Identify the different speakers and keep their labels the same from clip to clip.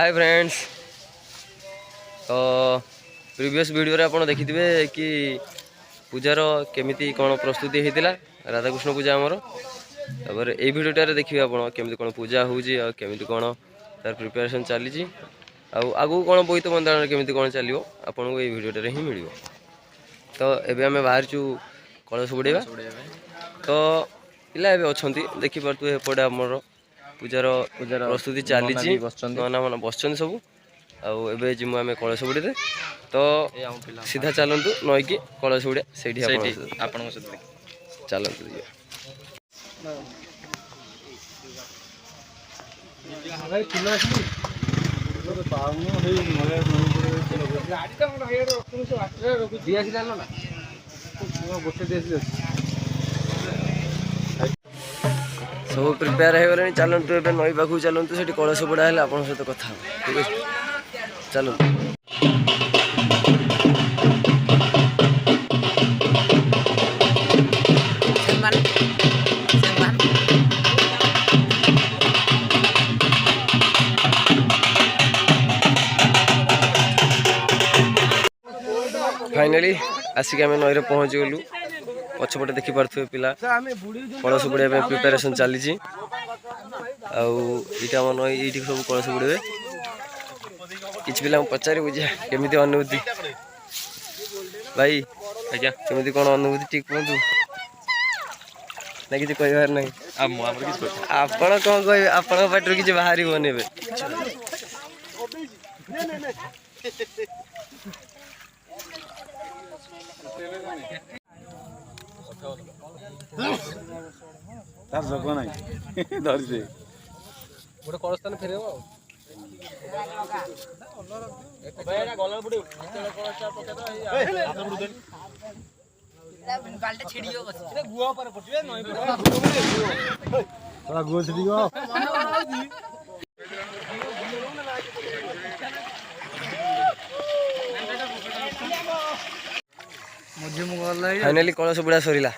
Speaker 1: Hi friends. तो previous video रे आपण देखिथिबे कि पूजार केमिति कोन प्रस्तुति हेतिला राधाकृष्ण पूजा हमर। तापर ए वीडियोटारे देखिबे आपण केमिति कोन पूजा होउजी आ केमिति कोन तार प्रिपरेशन चली छी आगु कोन बोईत बंदाण केमिति कोन चलियो आपण को ए वीडियोटारे ही मिलियो। तो एबे हमें बाहर छु कलश बुड़ेबा। तो पिला एबे अछंती देखि परतु एपडे हमर पूजार प्रस्तुति चली छी नना मन बसछन सब आबे जिमु आम कलश बुड़े। तो सीधा चलतु नई कि कलश बुड़े से चलतु सब प्रिपेयर हो गले। चलतु ए नई पाखु चलतु से कलश बुड़ा है आप सहित कथा ठीक है। चलतु फाइनाली आसिक आम नई पहुँची गलु। पछपटे देखी पारे पिला कलश बुड़े प्रिपेरेसन चली आईटा आम नई ये सब कलश बुड़े। किसी पिला पचारि बुझा केमी अनुभूति भाई आज्ञा केमी कौन अनुभूति ठीक कहतु ना कि कहबार ना आपण कौन कह आपण पाटर किसी बाहर बनेबे।
Speaker 2: तार जग ना धरी दे गोटे कलस्थान फेर
Speaker 1: फाइनाली कलश बुड़ा सरीला।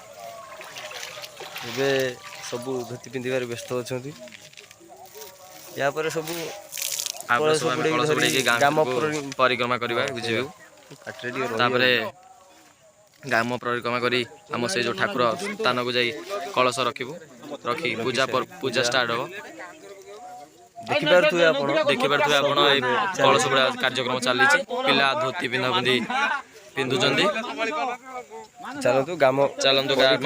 Speaker 1: ए सब धोती पिंधार व्यस्त अच्छा या सब ग्राम
Speaker 3: परिक्रमा करवा बुझे ग्राम परिक्रमा करी आम से जो ठाकुर स्थान को जाई कलश रखी पूजा स्टार्ट हम।
Speaker 1: देखिपे आप
Speaker 3: कलश बुड़ा कार्यक्रम चली पिला धोती पिंधा पिंधि पिंधुचंदी।
Speaker 1: चलतु ग्राम
Speaker 3: चलतु
Speaker 1: ग्राम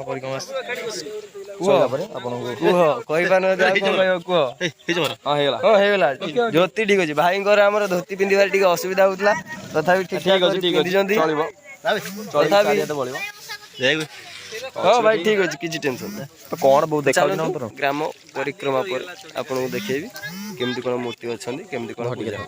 Speaker 3: परिक्रमा
Speaker 1: ज्योति ठीक अच्छे भाई धोती पिंधार असुविधा होता तथापि ठीक हाँ भाई ठीक अच्छे किसी टेंशन
Speaker 2: कौन बहुत देखा
Speaker 1: ग्राम परिक्रमा पर आपको देखेबी केमती कौन मूर्ति अच्छा केमती कौन पूजा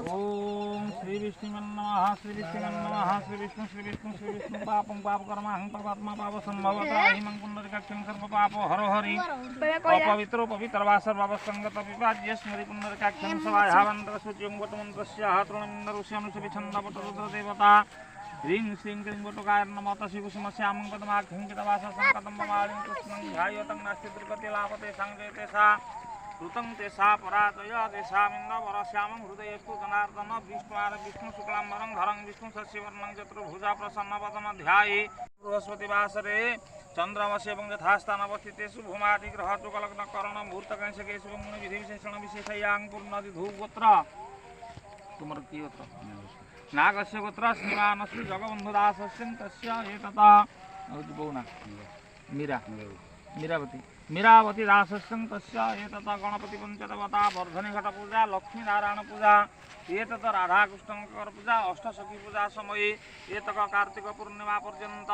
Speaker 4: ओम श्री विष्णु नमः श्री विष्णु नमः श्री विष्णु श्री विष्णु श्री विष्णु पापं पाप कर्म अहं पापात्मा पाप संभवता हिमं पुण्डरीकाक्षं सर्व पापो हरो हरि अपवित्रो पवित्र वा सर्वावसंगत विपाज्य स्मरि पुण्डरीकाक्षं सवायावंतर सूच्यं वटमन्त्रस्य हातुरमिन्दरुष्यनुसविछन्द वटरुद्र देवता ह्रीं श्रीं क्लीं वटुकाय नमः तस्कुसुमस्यामं पदमाख्यं कितवासा संकटं ममालिं कृष्णं ध्यायतं नास्ति दुर्गति लाभते संजयते सा ऋतं तेषा परातय तेषामिन्दवरश्यामं हृदयस्तु जनार्दन विष्णुवार विष्णु शुक्लाम्बरं धरं विष्णु शशिवर्णं चतुर्भुजा प्रसन्नवदन ध्याये। बृहस्पतिवासरे चन्द्रमसि एवं यथास्थानवस्थितेषु भूमादिग्रह चुकलग्न करण मुहूर्तकंशकेषु विधि विशेषण विशेषयां पूर्णधिधूगोत्र तुमर की गोत्र नागस्य गोत्र श्रीमानस्य जगबन्धुदासस्य तस्य एतता बहुना मीरा मीरावती मीरावती दासस्यं तस्य एतत् गणपति पंचदेवता वर्धनी घट पूजा लक्ष्मी नारायण पूजा एतत् राधा कृष्णकर पूजा अष्टसखी पूजा समय एतक कार्तिक पूर्णिमा पर्यंत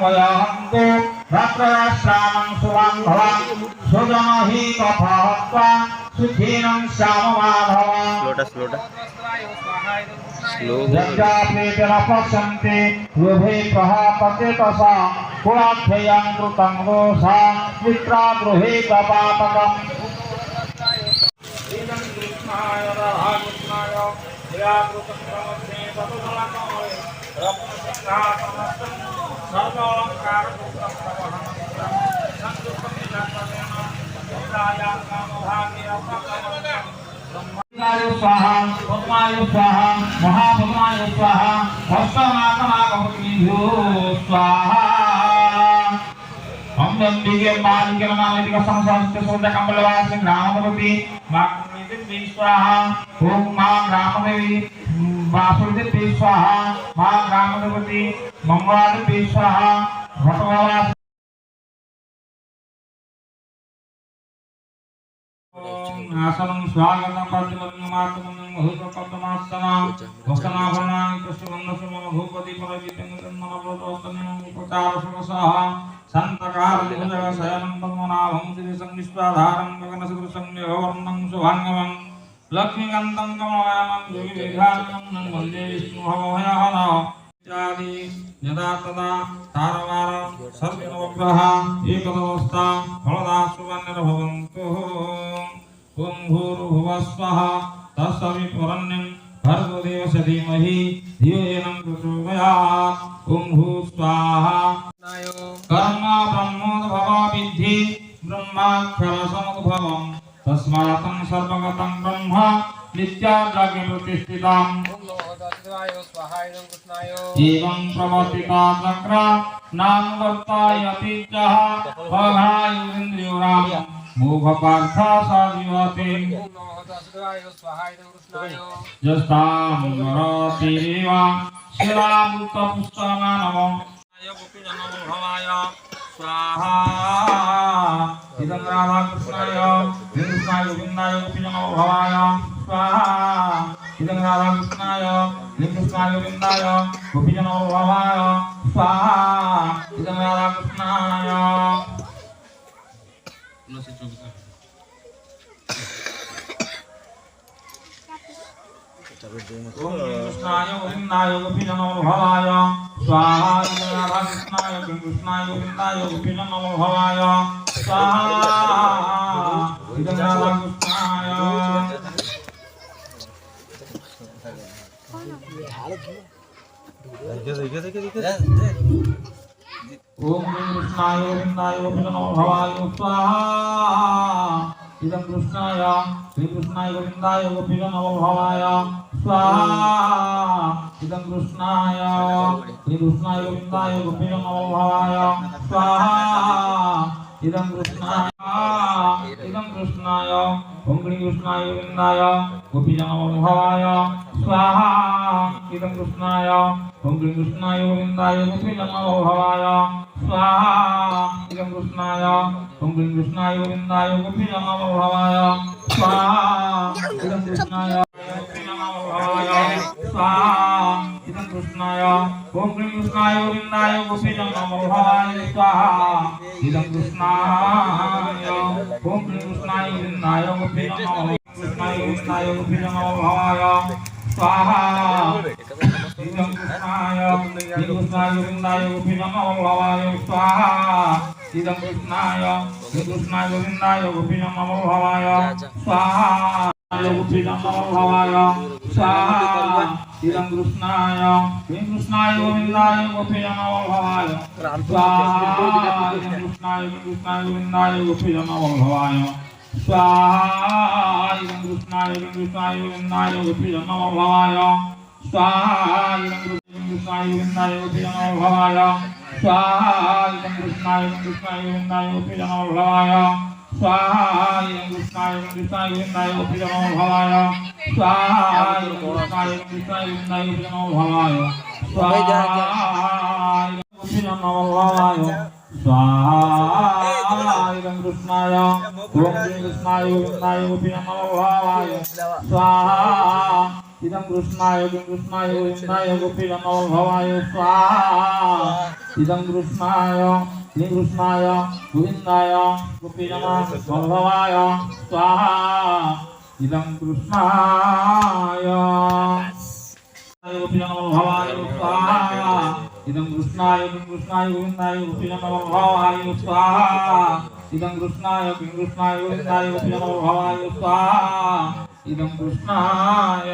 Speaker 4: वयहन्तु भद्रश्रावं शुभं भवं सुजनहि कथहत्वा सुखीनं श्याममाधव यज्ञाप्रीतिन पश्यन्ति युभे प्रहापतेतसा कुलाध्ययं कृतं दोषा मित्राद्रोहे पापकम् इदं कृष्णाय राधाकृष्णाय व्याकृतक्रमस्य ततुफलकमले रत्नसिंहासनस्थं सर्वालङ्कारपूर्णं प्रवहनं संयुक्तं निजत्वेन इंद्राया कामभाग्यपकमलं स्वाहा पद्माय स्वाहा महापद्माय स्वाहा हस्तनाकनाकपत्नीभ्यो स्वाहा हम नंदिके मालिके नामैतिक संसारस्य सोदा कमलवासिं रामभगवती माग्निति स्वाहा ओम मां रामदेवी वासुदेवी स्वाहा मां रामदेवती मंगलादेवी स्वाहा भटवाला आसनं स्वागतं पद्ममातमं बहुपद्मासना वसनाभरणानि कृष्णवन्दसमं भूपति परवितं मनोरोतनं उपचारसुरसः शान्तकारदिभुजगशयनं पद्मनाभं श्रीसंविश्वाधारं गगनसदृशं मेघवर्णं शुभाङ्गमं लक्ष्मीकान्तं कमलायनं योगिवेधानं वन्दे विष्णुभवभयहरः इत्यादि यदा तदा तारवार सर्वनवग्रह एकदवस्था फलदा सुवर्णिर्भवन्तु ओम भूर्भुवस्वः तत्सवितुर्वरेण्यं भर्गोदेवस्य धीमहि धियो यो नः प्रचोदयात् ओम भूः स्वाहा कर्म ब्रह्मोद्भव विद्धि ब्रह्माक्षरसमुद्भवम् तस्मात् सर्वगतं ब्रह्म नित्याजागे प्रतिष्ठितम् एवं प्रवर्तिता चक्र नाम वर्तायति चः भगायुरिन्द्रियोराम मोघपार्थ साजीवते जस्तां वरतिरेव शिलाभूतपुष्पमानवो गोपीजनवल्लभाय स्वाहा इदं राधाकृष्णाय कृष्णाय गोविन्दाय गोपीजनवल्लभाय स्वाहा इदं राधाकृष्णाय कृष्णाय गोविन्दाय गोपीजनवल्लभाय स्वाहा इदं राधाकृष्णाय ओम कृष्णाय गोविन्दाय गोपीजनवल्लभाय स्वाहा इदं राधाकृष्णाय कृष्णाय गोविन्दाय गोपीजनवल्लभाय स्वाहा इदं राधाकृष्णाय ओम कृष्णाय गोविन्दाय गोपीजनवल्लभाय स्वाहा इदं कृष्णाय गोविन्दाय गोपीजनवल्लभाय स्वाहा इदं कृष्णाय गोविन्दाय गोपीजनवल्लभाय स्वाहा इदं कृष्णाय ओम कृष्णाय गोविन्दाय गोपीजनवल्लभाय स्वाहा इदं कृष्णाय ओम कृष्णाय गोविन्दाय गोपीजनवल्लभाय स्वाहा इदं कृष्णाय ओम कृष्णाय गोविन्दाय गोपीजनवल्लभाय स्वाहा इदं कृष्णाय स्वाहा इदं कृष्णाय ओम कृष्णाय गोविन्दाय गोपीजनवल्लभाय स्वाहा इदं कृष्णाय ओम कृष्णाय गोविन्दाय गोपीजनवल्लभाय स्वाहा इदं कृष्णाय गोविन्दाय गोपीजनवल्लभाय स्वाहा इदं कृष्णाय गोविन्दाय गोपीजनवल्लभाय स्वाहा गोपीजनवल्लभाय स्वाहा इदं कृष्णाय गोविन्दाय गोपीजनवल्लभाय स्वाहा इदं कृष्णाय गोविन्दाय गोपीजनवल्लभाय स्वाहा इदं कृष्णाय गोविन्दाय गोपीजनवल्लभाय स्वाहा इदं कृष्णाय गोविन्दाय गोपीजनवल्लभाय स्वाहा इदं कृष्णाय गोविन्दाय गोपीजनवल्लभाय स्वाहा इदं कृष्णाय गोविन्दाय गोपीजनवल्लभाय स्वाहा इदं कृष्णाय गोविन्दाय गोपीजनवल्लभाय स्वाहा गोपीजनवल्लभाय स्वाहा इदं कृष्णाय ओम कृष्णाय गोविन्दाय गोपीजनवल्लभाय स्वाहा इदं कृष्णाय गोविन्दाय गोपीजनवल्लभाय स्वाहा इदं कृष्णाय गोविन्दाय गोपीजनवल्लभाय स्वाहा इदं कृष्णाय गोपीजनवल्लभाय स्वाहा इदं कृष्णाय गोविन्दाय गोपीजनवल्लभाय स्वाहा इदं कृष्णाय गोविन्दाय गोपीजनवल्लभाय स्वाहा इदं कृष्णाय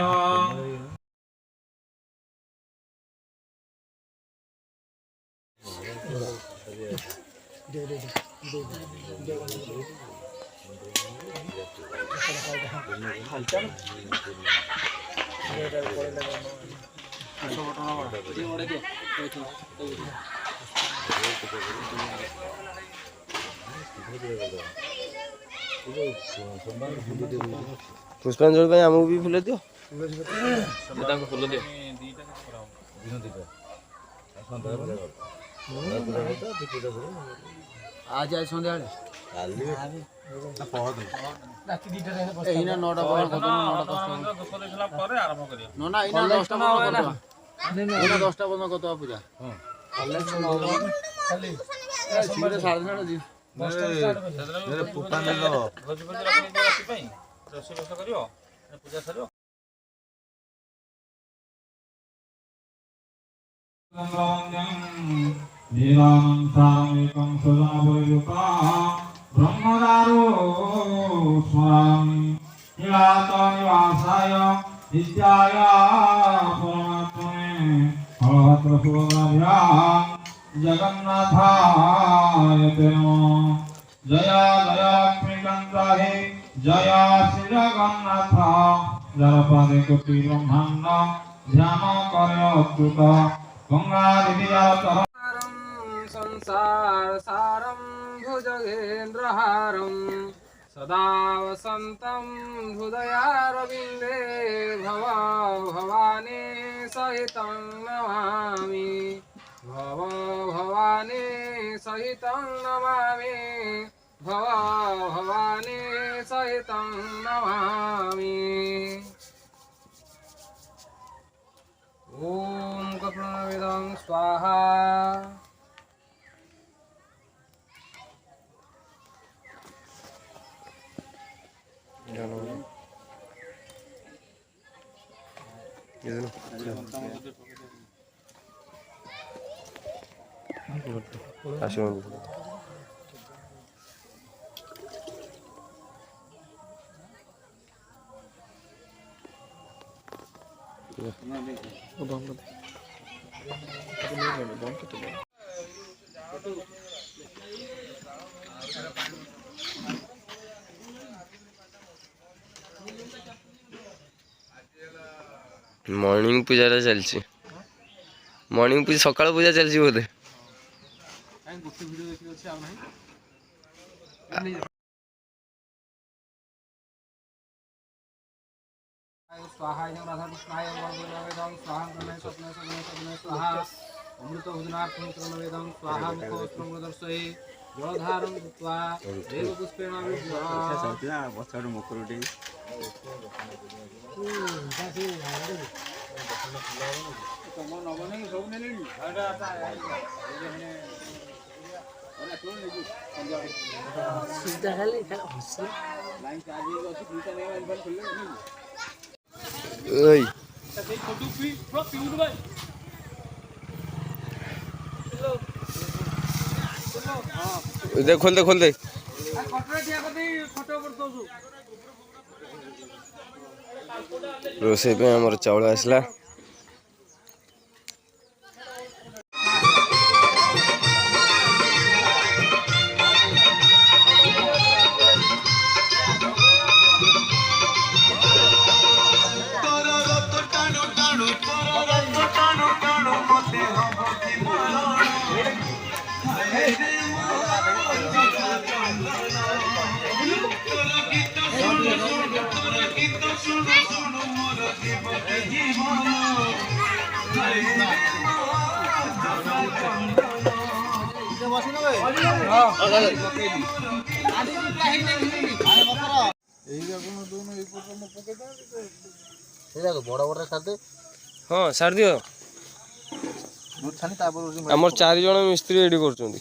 Speaker 1: पुष्पांजलि ପାଇଁ ଆମକୁ ବି ଫୁଲ ଦିଅ।
Speaker 3: ତାଙ୍କୁ ଫୁଲ ଦିଅ।
Speaker 5: आज आज सन्ध्याବେଳେ ଏଇନା 9ଟା ପର୍ଯ୍ୟନ୍ତ
Speaker 4: ଦୁଃଖ ଦେଖିଲା ପରେ ଆରମ୍ଭ କରିବା।
Speaker 5: ନନା ଏଇନା 10ଟା ପର୍ଯ୍ୟନ୍ତ କରିଦେବା। ଏଇନା 10ଟା ପର୍ଯ୍ୟନ୍ତ କରିଦେବା ପୂଜା। ଶୀଘ୍ର ସାଢ଼େ 9ଟା ଯିବ।
Speaker 4: ଭୋଜି ଫୋଜି ରଖିଦେବ ରାତି ପାଇଁ ରୋଷେଇ ବାସ କରିବ ପୂଜା ସରିବ। ब्रह्मदारो स्मरामि निवासाय नित्याय परमात्मने बलभद्र सुभद्राभ्यां जगन्नाथाय ते नमः। जय जय लक्ष्मीकान्ताहे जय श्री जगन्नाथ जलपादे कोटि ब्रह्मांड ध्यान करे अच्युत गंगा देवी
Speaker 6: संसार सारं भुजगेन्द्रहारं सदा वसन्तं हृदयारविन्दे भवानी सहितं नमामि भवानी सहितं नमामि भवानी सहितं नमामि। ॐ कपूर्णविदं स्वाहा।
Speaker 1: मॉर्निंग पूजा चलती मॉर्निंग पूजा सकाळ पूजा चलती बोधे
Speaker 6: स्वाहा राधाकृष्णाय वेदं स्वाहा कर्णे स्वप्ने स्वप्ने स्वप्ने स्वाहा अमृत भोजनार्थं वेदं स्वाहा मुखोस्त्रं प्रदर्शये जलधारं कृत्वा देवपुष्पेण
Speaker 1: देख खोल दे रोषे पे हमर चावल आसला
Speaker 5: ବଡ଼ ବଡ଼ ସାରିଦେ
Speaker 1: ହଁ ସାରି ଦିଅ।
Speaker 5: ଛାଣି ତାପରେ
Speaker 1: ଆମର 4 ଜଣ ମିସ୍ତ୍ରୀ ଏଠି କରୁଛନ୍ତି।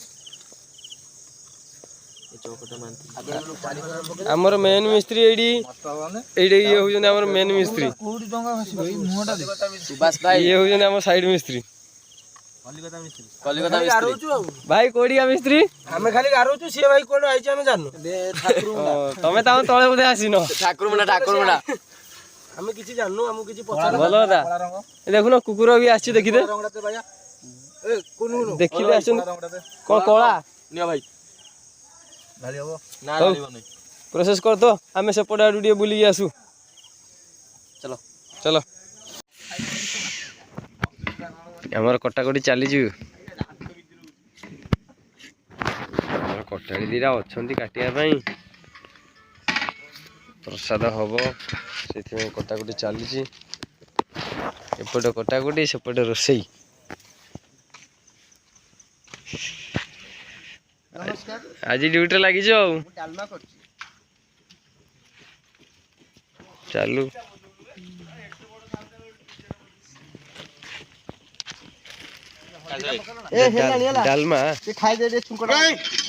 Speaker 1: ଆମର ମେନ୍ ମିସ୍ତ୍ରୀ ଏଇଠି ଇଏ ହଉଛନ୍ତି ଆମର ମେନ୍ ମିସ୍ତ୍ରୀ।
Speaker 5: କୋଉଠି ଟଙ୍କା ଭାସିବ ଏଇ ମୁହଁଟା ଦେ
Speaker 3: ସୁବାସ ଭାଇ
Speaker 1: ଇଏ ହଉଛନ୍ତି ଆମ ସାଇଡ ମିସ୍ତ୍ରୀ।
Speaker 5: କଲିକତା ମିସ୍ତ୍ରୀ
Speaker 3: କଲିକତା ମିସ୍ତ୍ରୀ
Speaker 1: ଭାଇ କୋଉଠିକା ମିସ୍ତ୍ରୀ?
Speaker 7: ଆମେ ଖାଲି ଗାରୁଛୁ, ସିଏ ଭାଇ କୁଆଡେ ଆଇଛି ଆମେ ଜାଣିନୁ।
Speaker 1: ତମେ ତାଙ୍କ ତଳେ ବୋଧେ ଆସିନ।
Speaker 3: ଠାକୁର ମୁଣ୍ଡା
Speaker 7: ଆମେ କିଛି ଜାଣିନୁ, ଆମକୁ କିଛି ପଚାର।
Speaker 1: ଭଲ କଥା। ଏ ଦେଖୁନ କୁକୁର ବି ଆସିଛି, ଦେଖିଦେ ଦେଖିଦେ ଆସୁନ। କଣ କଳା
Speaker 3: ନିଅ ଭାଇ
Speaker 5: ଢାଳି ହବ
Speaker 3: ନା
Speaker 1: ହଉ।
Speaker 3: ଢାଳିବନି।
Speaker 1: ପ୍ରୋସେସ କର ତ, ଆମେ ସେପଟେ ଆଡୁ ଟିକେ ବୁଲିକି ଆସୁ।
Speaker 3: ଚାଲ
Speaker 1: ଚାଲ। ଆମର କଟାକଟି ଚାଲିଛି। ଆମର କଟାଳି ଦିଟା ଅଛନ୍ତି କାଟିବା ପାଇଁ, ପ୍ରସାଦ ହବ, ସେଥିପାଇଁ କଟାକଟି ଚାଲିଛି। ଏପଟେ କଟାକଟି, ସେପଟେ ରୋଷେଇ। ଆଜି ଡ୍ୟୁଟିରେ ଲାଗିଛ ଆଉ। ଚାଲୁ। ଡାଲମା
Speaker 5: ଖାଇଦେ ଟିକେ ଛୁଙ୍କ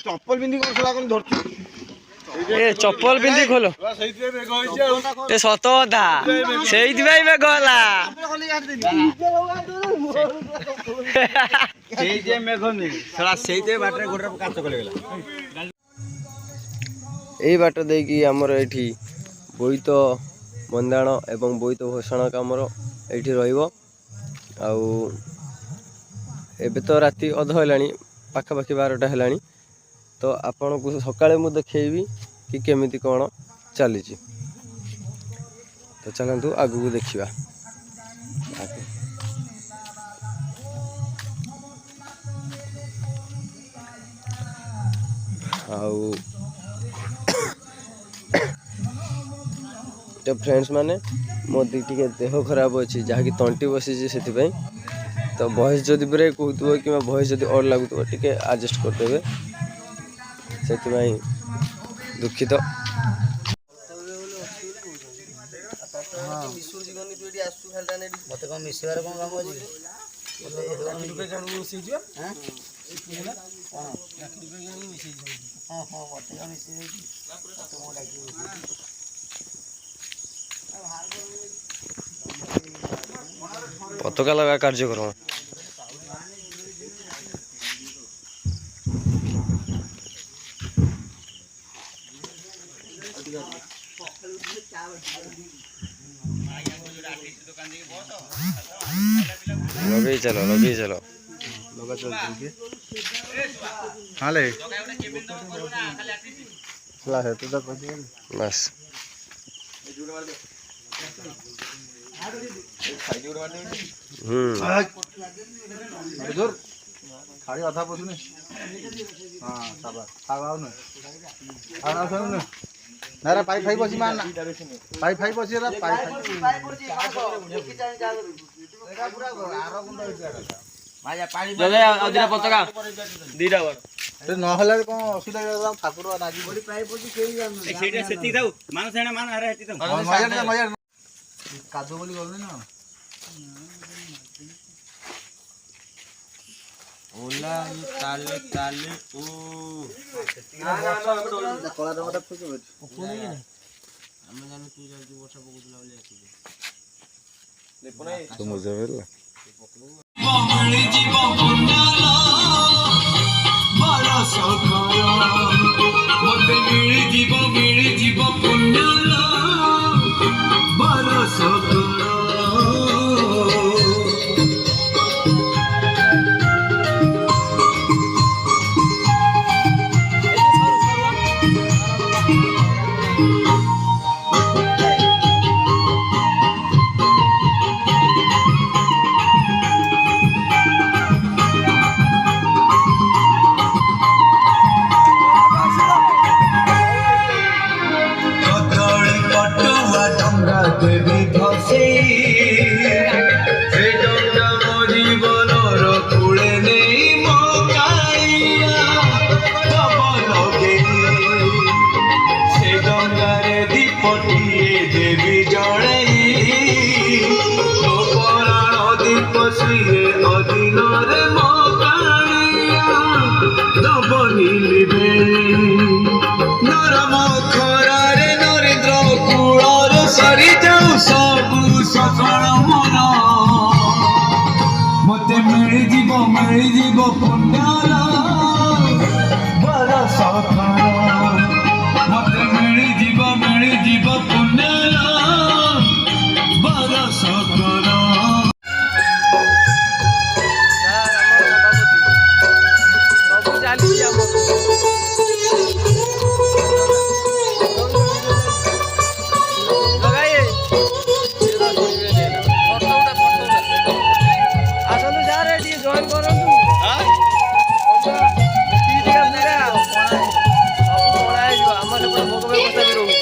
Speaker 5: ଚପଲ ପିନ୍ଧି କଣ ଧରୁଛୁ
Speaker 1: ଏ ଚପଲ ପିନ୍ଧି ଖୋଲ। ଏ ସତ କଥା, ସେଇଥିପାଇଁ ମେଘ ହେଲା। ଏଇ ବାଟ ଦେଇକି ଆମର ଏଠି ବୋଇତ ବନ୍ଦାଣ ଏବଂ ବୋଇତ ଭସାଣ କାମର ଏଇଠି ରହିବ। ଆଉ ଏବେ ତ ରାତି ଅଧ ହେଲାଣି, ପାଖାପାଖି 12ଟା ହେଲାଣି। ତ ଆପଣଙ୍କୁ ସକାଳେ ମୁଁ ଦେଖେଇବି କି କେମିତି କ'ଣ ଚାଲିଛି। ତ ଚାଲନ୍ତୁ ଆଗକୁ ଦେଖିବା। ଆଉ ତ ଫ୍ରେଣ୍ଡସ୍ ମାନେ, ମୋ ଟିକେ ଦେହ ଖରାପ ଅଛି, ଯାହାକି ତଣ୍ଟି ବସିଛି। ସେଥିପାଇଁ ତ ଭଏସ୍ ଯଦି ବ୍ରେକ୍ ହେଉଥିବ କିମ୍ବା ଭଏସ୍ ଯଦି ଅଡ୍ ଲାଗୁଥିବ, ଟିକେ ଆଡ଼ଜଷ୍ଟ କରିଦେବେ। ସେଥିପାଇଁ ଦୁଃଖିତ।
Speaker 5: ମତେ କଣ ମିଶିବାର କଣ କାମ ଅଛି?
Speaker 1: ପତାକା ଲଗା କାର୍ଯ୍ୟକ୍ରମ। ଲଗେଇ ଚାଲ, ଲଗେଇ ଚାଲ। ବାସ୍।
Speaker 5: ଖାଳି ଅଧା ପଶୁନି ହଁ ଖାଉନି ନା ପାଇ ଫାଇ ବସି ମାର ପାଇ ଫାଇ ବସି
Speaker 3: ପତାକା ଦିଟା
Speaker 5: ନହେଲେ କଣ ଅସୁବିଧା ଠାକୁର କାଦୁ ବୋଲି ଗଲୁନି ନା ଓଲା ତାଲେ ତାଲେ ଓ କଳା ରଙ୍ଗଟା ଖୁସି ଅଛି ଆମେ ଜାଣି ତୁ ଯାଉଛି ବର୍ଷା ପକଉଥିଲା ବୋଲି ଆସିଛି ତ ମଜା ହେଲା
Speaker 8: ମୋ କାଳିଆ ଦବନି ଲିଭେ ନରମ ଖରାରେ ନରେନ୍ଦ୍ର କୂଳରେ ସରିଯାଉ ସବୁ ସଫଳ ମୋର ମତେ ମିଳିଯିବ ପୁଣ୍ୟର ବର ସଫଳ ମତେ ମିଳିଯିବ ପୁଣ୍ୟର ବର ସଫଳ
Speaker 1: ସବୁ ଚାଲିଛି ଆମର ଆସନ୍ତୁ ସାର୍ ଟିକେ ଜଏନ୍ କରନ୍ତୁ ସବୁ ପଳା ହେଇଯିବ ଆମର ସେପଟେ ଭୋଗ ବ୍ୟବସ୍ଥା ବି ରହୁଛି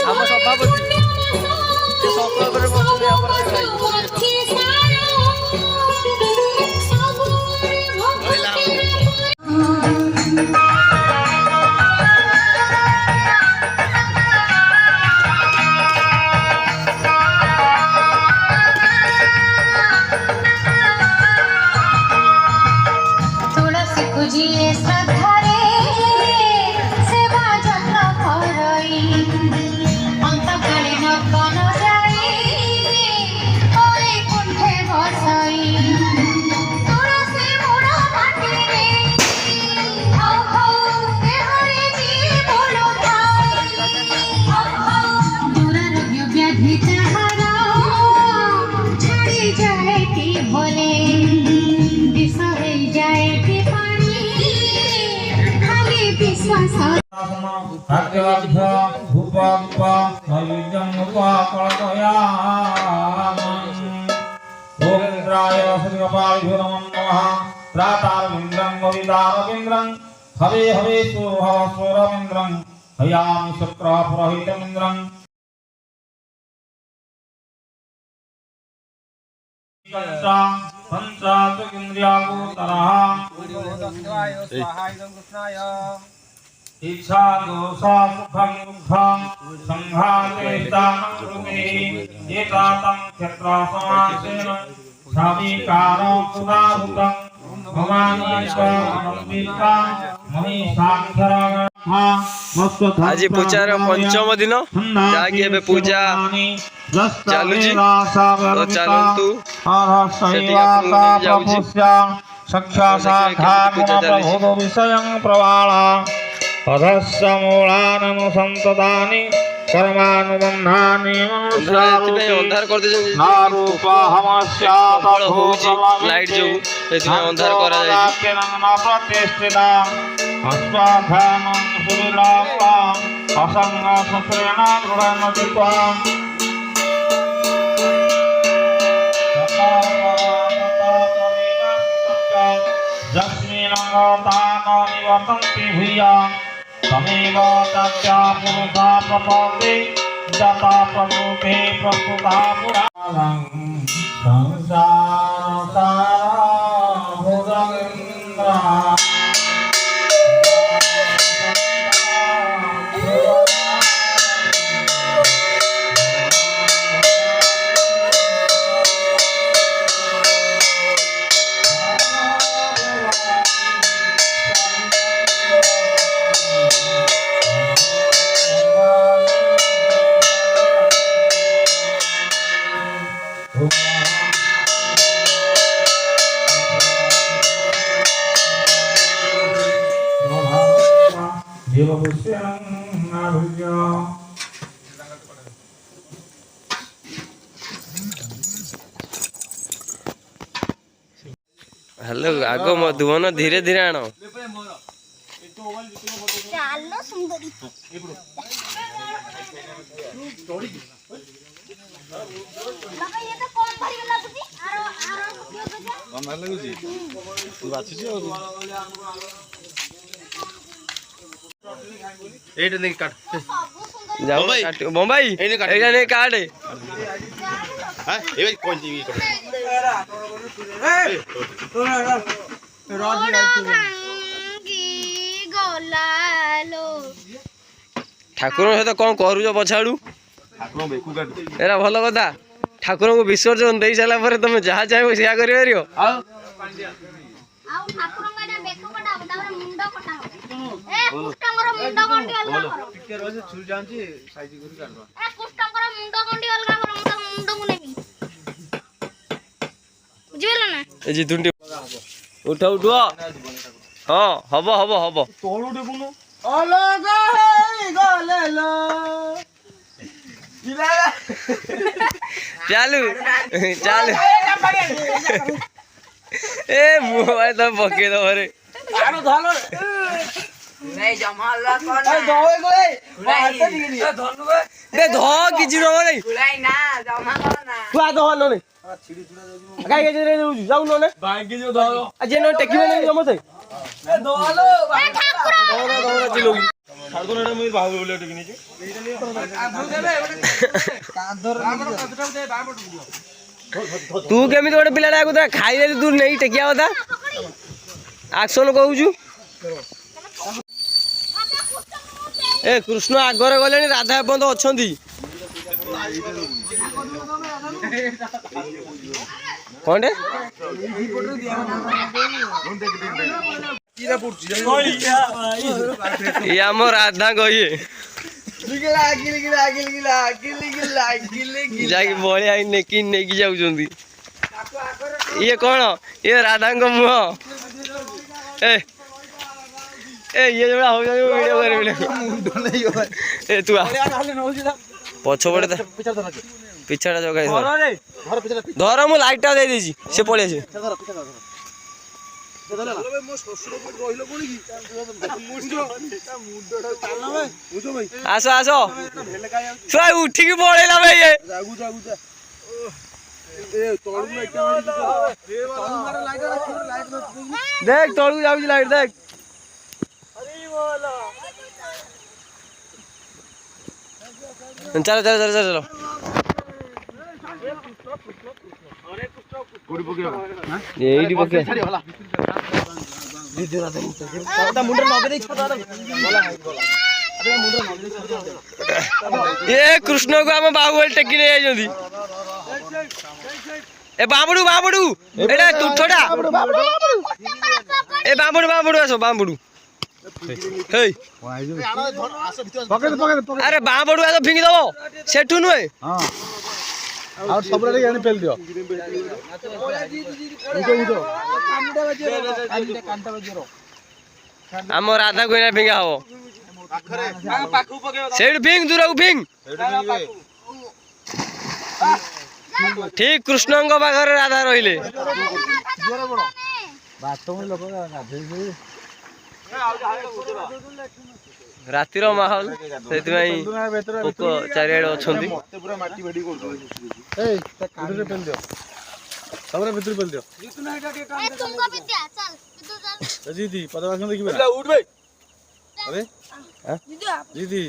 Speaker 1: ଆମ ସଭାପତି ସେ ସକଳରେ ବସୁଛନ୍ତି ଆମର ସେ ଭାଇ
Speaker 9: तुलसी पूजिए श्रद्धारे सेवा जत्र करई अंतकालीन कन जाई ओई कुंठे बसई तुलसी मूल माटी रे हौ हौ देहरे जीवन थाई हौ हौ दुरारोग्य व्याधि ताहार छाड़ी जाए कि भले विष होई जाए कि पानी खाली विश्वास
Speaker 4: खाद्याभ्य भूपाप नैवेद्यं ओम इंद्राय श्रीगोपालभ्यो नमः प्रातारविन्द्रं कवितारविन्द्रं हवे हवे सुरभस्वरविन्द्रं हयामि शुक्रः पुरोहितमिन्द्रं पंचात इंद्रियागोचरः इच्छा दोषा सुखं दुःखं संघातेष्टानुकृते एतातं क्षत्रासमासेन सविकारो सुधाभूतं
Speaker 1: ଆଜି ପୂଜାର ପଞ୍ଚମ ଦିନ ଯାହାକି ଏବେ ପୂଜା ଚାଲୁଛି ତ ଚାଲନ୍ତୁ ସେଠିକି ଆପଣଙ୍କୁ
Speaker 4: ନେଇଯାଉଛି कर्मानुबन्धानि
Speaker 1: ଅନ୍ଧାର କରିଦେଇଛନ୍ତି ଲାଇଟ୍ ଯୋଗୁଁ ସେଥିପାଇଁ ଅନ୍ଧାର କରାଯାଇଛି
Speaker 4: निवर्तन्ति भूया तमेव तस्या पुरुषा प्रपन्ति जता प्रभुते प्रस्तुता पुराणं संसारसारभुजगेन्द्रा
Speaker 1: हेलो आगो मधुबन धीरे धीरे आण बम्बई काट ठाकुर सहित कौन करूच पछाड़ू एरा भल कथा ठाकुर को विसर्जन दे सारा तुम जहाँ चाहो से कर
Speaker 9: ଆଉ ଠାକୁରଙ୍କ ଏଟା ବେକ କଟା ହବ ତାପରେ ମୁଣ୍ଡ କଟା ହବ ଏ କୁଷ୍ଠଙ୍କର ମୁଣ୍ଡ ଗଣ୍ଡି ଅଲଗା କର
Speaker 5: ଟିକେ ରହିଲେ ଛୁରୀ ଯାଉଛି ସାଇଜ କରି କାଟବା
Speaker 9: ଏ କୁଷ୍ଠଙ୍କର ମୁଣ୍ଡ ଗଣ୍ଡି ଅଲଗା କର ମୁଁ ତା ମୁଣ୍ଡକୁ ନେବି ବୁଝିଲ ନା
Speaker 1: ଏ ଜିତୁଣ୍ଡି ଉଠ ଉଠ ହଁ ହବ ହବ ହବ
Speaker 5: ତଳୁ ଡେବୁନୁ
Speaker 7: ଅଲଗା ହେଇଗଲେ ଲୋ
Speaker 1: ଚାଲୁ ଚାଲୁ ଏ ମୋବାଇଲ ତ ପକେଇ ଦବ ରେ
Speaker 7: ଆର ଧଲ
Speaker 1: ବେ ଧ କିଛି ନବ ନାଇଁ ତୁ ଆ ଧର ନେ କାଇ କାଇ ରେ ଯାଉଛୁ ଯାଉ ନେ
Speaker 5: ବାଇକି ଯୋଉ ଧର
Speaker 1: ଆ ଯେ ନ ଟେକିବେ ନାଇଁ ସମସ୍ତେ
Speaker 9: ଏ ଠାକୁର
Speaker 5: ଛାଡ ଦୋ ଏଟା ମୁଁ ବାହୁ ବୋଲେ ଟିକେ ନେଇଛି
Speaker 1: ତୁ କେମିତି ଗୋଟେ ପିଲାଟାକୁ ଖାଇଦେଲି ତୁ ନେଇ ଟେକିବା କଥା ଆକ୍ସନ କହୁଛୁ ଏ କୃଷ୍ଣ ଆଗରେ ଗଲେଣି ରାଧା ଏପର୍ଯ୍ୟନ୍ତ ଅଛନ୍ତି କଣଟେ ଇଏ ଆମ ରାଧାଙ୍କ ଇଏ ଯାଇକି ବଳିଆ ନେଇକି ଯାଉଛନ୍ତି ଇଏ କଣ ଇଏ ରାଧାଙ୍କ ମୁହଁ ଏ ଇଏ ଯୋଉଟା ହଉଛନ୍ତି ଭିଡିଓ କରିବି ଏ ତୁ ପଛପଟେ ପିଛାଟା ଜଗାଇ ଧର ମୁଁ ଲାଇଟଟା ଦେଇଦେଇଛି ସେ ପଳେଇ ଆସିବେ ଆସ ଆସ ଛୁଆ ଉଠିକି ପଳେଇଲା ଭାଇ देख तळू जाऊची लाईट देख चलो चलो चलो चलो एइडी पके ये कृष्ण को हम बाहुबली टेकी नहीं आइजंदी ए बाबुडू बाबुडू एटा तुठोडा ए बाबुडू बाबुडू आसो बाबुडू हे अरे बाबुडू आसो फिंगी दबो सेठू नुए हां
Speaker 2: और सब रे यानी पेल दियो
Speaker 1: हम राधा को फिंगा हो सेठ फिंग दूर को फिंग ठीक कृष्ण पाखे राधा रहिले रातिर माहौल से पोक चारिआडे अच्छी
Speaker 2: दीदी पदवासन देखिबे उठ भाई अरे दीदी